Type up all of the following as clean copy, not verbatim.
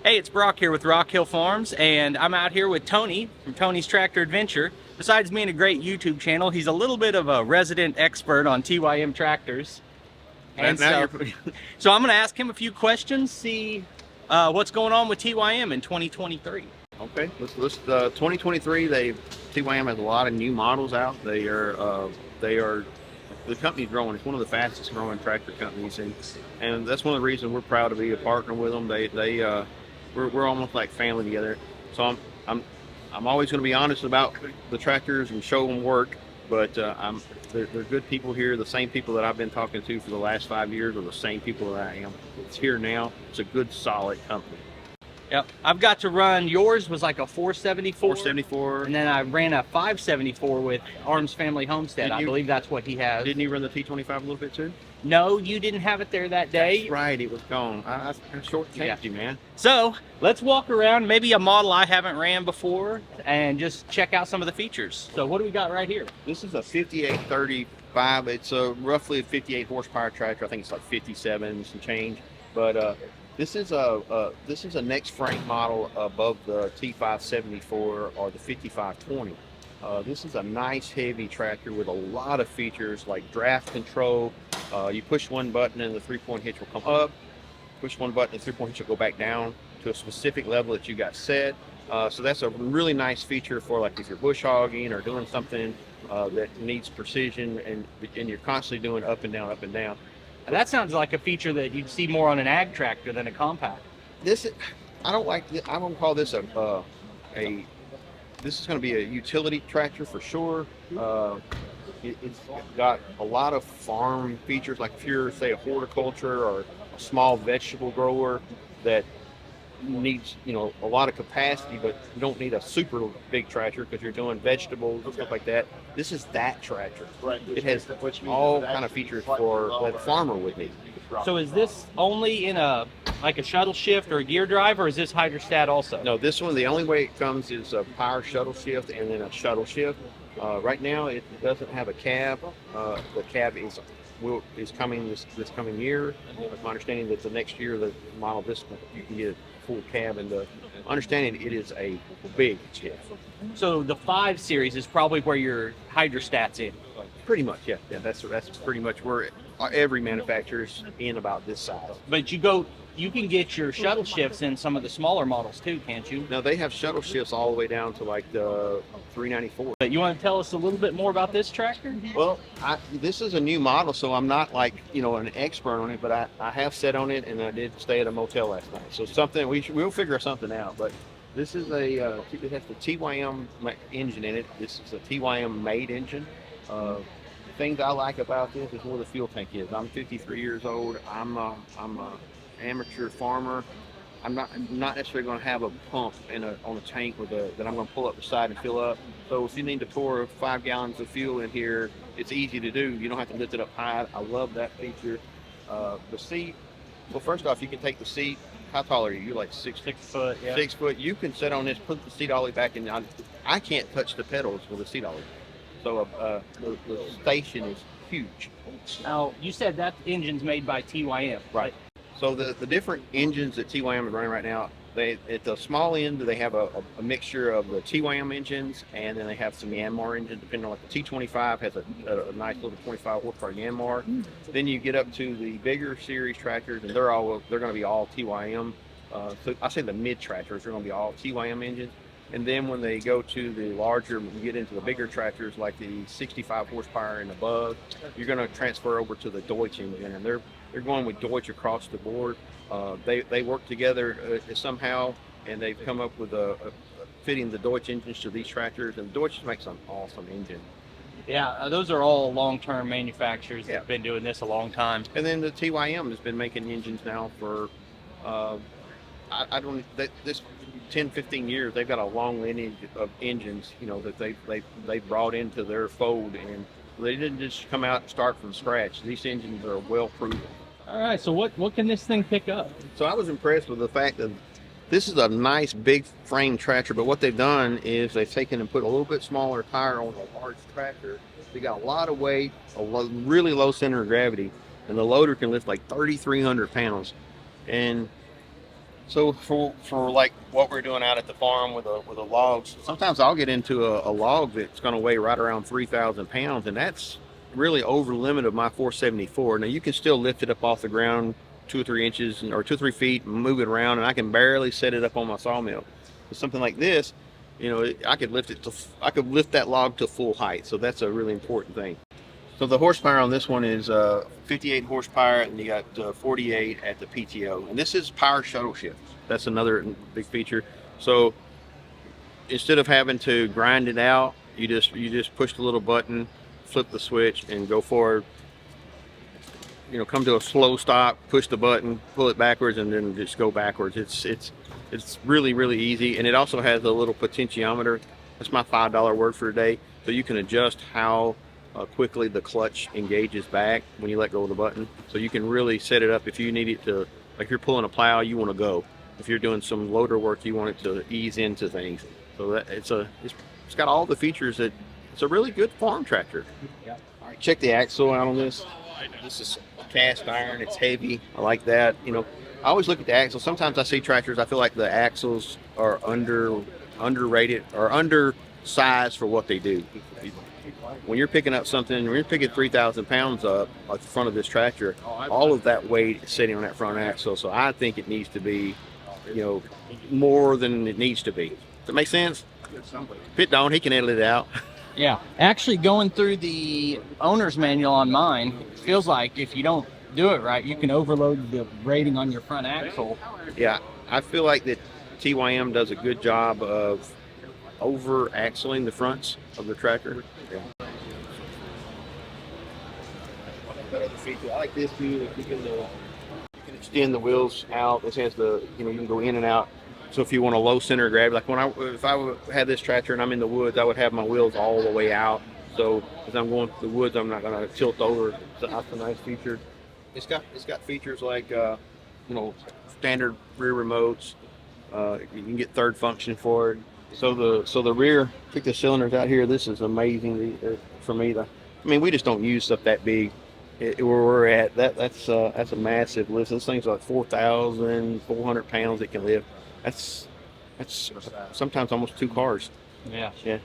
Hey, it's Brock here with Rock Hill Farms, and I'm out here with Tony from Tony's Tractor Adventure. Besides being a great YouTube channel, he's a little bit of a resident expert on TYM tractors. And so I'm going to ask him a few questions, see what's going on with TYM in 2023. Okay, let's 2023. TYM has a lot of new models out. They are the company's growing. It's one of the fastest growing tractor companies, and that's one of the reasons we're proud to be a partner with them. We're almost like family together. So I'm always going to be honest about the tractors and show them work, but they're good people here. The same people that I've been talking to for the last 5 years are the same people that I am. It's here now. It's a good, solid company. Yep, I've got to run. Yours was like a 474. 474. And then I ran a 574 with Arms Family Homestead. I believe that's what he has. Didn't you run the T25 a little bit too? No, you didn't have it there that day. That's right, it was gone. I short-changed you, man. So let's walk around, maybe a model I haven't ran before, and just check out some of the features. So what do we got right here? This is a 5835. It's roughly a 58 horsepower tractor. I think it's like 57 and some change. But this is a next frame model above the T574 or the 5520. This is a nice heavy tractor with a lot of features like draft control. You push one button and the 3-point hitch will come up. Push one button and the 3-point hitch will go back down to a specific level that you got set. So that's a really nice feature for like if you're bush hogging or doing something that needs precision and you're constantly doing up and down, up and down. That sounds like a feature that you'd see more on an ag tractor than a compact. I won't call this this is going to be a utility tractor for sure. It's got a lot of farm features, like if you're, say, a horticulture or a small vegetable grower that needs, a lot of capacity, but you don't need a super big tractor because you're doing vegetables and stuff like that. This is that tractor. Right. It has all kind of features for what a farmer would need. So is this only in a shuttle shift or a gear drive, or is this hydrostat also? No, this one, the only way it comes is a power shuttle shift and then a shuttle shift. Right now, it doesn't have a cab. The cab is coming this coming year. With my understanding that the next year, the model you can get a full cab, and the understanding it is a big shift. So the 5 Series is probably where your hydrostat's in. Pretty much, yeah. That's pretty much where every manufacturer's in about this size. But you can get your shuttle shifts in some of the smaller models too, can't you? No, they have shuttle shifts all the way down to like the 394. But you want to tell us a little bit more about this tractor? Well, this is a new model, so I'm not like, an expert on it, but I have sat on it, and I did stay at a motel last night. So something, we'll figure something out. But this is it has the TYM engine in it. This is a TYM made engine. Things I like about this is where the fuel tank is. I'm 53 years old. I'm a amateur farmer. I'm not necessarily going to have a pump on a tank that I'm going to pull up the side and fill up. So if you need to pour 5 gallons of fuel in here, it's easy to do. You don't have to lift it up high. I love that feature. The seat. Well, first off, you can take the seat. How tall are you? You're like 6 foot. Yeah. 6 foot. You can sit on this, put the seat all the way back, and I can't touch the pedals with the seat all the way. So the station is huge. Now, you said that engine's made by TYM. Right. So the different engines that TYM is running right now, at the small end, they have a mixture of the TYM engines, and then they have some Yanmar engines, depending on like the T25 has a nice little 25 horsepower Yanmar. Then you get up to the bigger series tractors, and they're going to be all TYM. So I say the mid tractors are going to be all TYM engines. And then when they go to the larger, when you get into the bigger tractors like the 65 horsepower and above, you're going to transfer over to the Deutsch engine, and they're going with Deutsch across the board. They work together somehow, and they've come up with fitting the Deutsch engines to these tractors, and Deutsch makes an awesome engine. Yeah, those are all long-term manufacturers that have been doing this a long time. And then the TYM has been making engines now for this 10-15 years. They've got a long lineage of engines, that they brought into their fold, and they didn't just come out and start from scratch. These engines are well proven. All right, so what can this thing pick up? So I was impressed with the fact that this is a nice big frame tractor, but what they've done is they've taken and put a little bit smaller tire on a large tractor. They got a lot of weight, really low center of gravity, and the loader can lift like 3,300 pounds. And So for like what we're doing out at the farm with the logs, sometimes I'll get into a log that's going to weigh right around 3,000 pounds, and that's really over the limit of my 474. Now you can still lift it up off the ground 2 or 3 inches or 2 or 3 feet and move it around, and I can barely set it up on my sawmill. But something like this, you know, I could lift that log to full height. So that's a really important thing. So the horsepower on this one is 58 horsepower, and you got 48 at the PTO. And this is power shuttle shift. That's another big feature. So instead of having to grind it out, you just push the little button, flip the switch, and go forward. You know, come to a slow stop, push the button, pull it backwards, and then just go backwards. It's really easy, and it also has a little potentiometer. That's my $5 word for today. So you can adjust how quickly the clutch engages back when you let go of the button. So you can really set it up if you need it to, like you're pulling a plow, you want to go. If you're doing some loader work, you want it to ease into things. So that it's got all the features that it's a really good farm tractor. Yeah. All right, check the axle out on this. This is cast iron. It's heavy. I like that. You know, I always look at the axle. Sometimes I see tractors, I feel like the axles are underrated or undersized for what they do. When you're picking up something, when you're picking 3,000 pounds up at the front of this tractor, all of that weight is sitting on that front axle. So I think it needs to be, you know, more than it needs to be. Does that make sense? If it don't, he can edit it out. Yeah, actually going through the owner's manual on mine, it feels like if you don't do it right, you can overload the rating on your front axle. Yeah, I feel like that TYM does a good job of over-axling the fronts of the tractor. Yeah. I like this too. You can extend the wheels out. This has the, you know, you can go in and out. So if you want a low center grab, like if I had this tractor and I'm in the woods, I would have my wheels all the way out. So as I'm going through the woods, I'm not going to tilt over. So that's a nice feature. It's got features like you know, standard rear remotes. You can get third function for it. So the rear, check the cylinders out here. This is amazing for me. I mean, we just don't use stuff that big. Where we're at, that's a massive lift. This thing's like 4,400 pounds it can lift. That's sometimes almost 2 cars. Yeah. Yeah.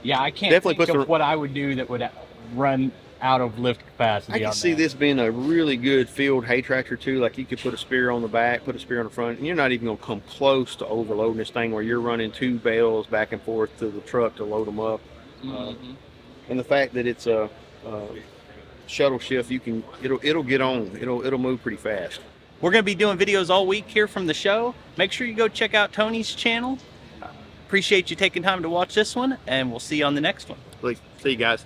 Yeah, I can't Definitely think of what I would do that would run out of lift capacity. I can see this being a really good field hay tractor too. Like you could put a spear on the back, put a spear on the front, and you're not even going to come close to overloading this thing where you're running 2 bales back and forth to the truck to load them up. And the fact that it's a shuttle shift, it'll get on. It'll move pretty fast. We're going to be doing videos all week here from the show. Make sure you go check out Tony's channel. Appreciate you taking time to watch this one, and we'll see you on the next one. See you guys.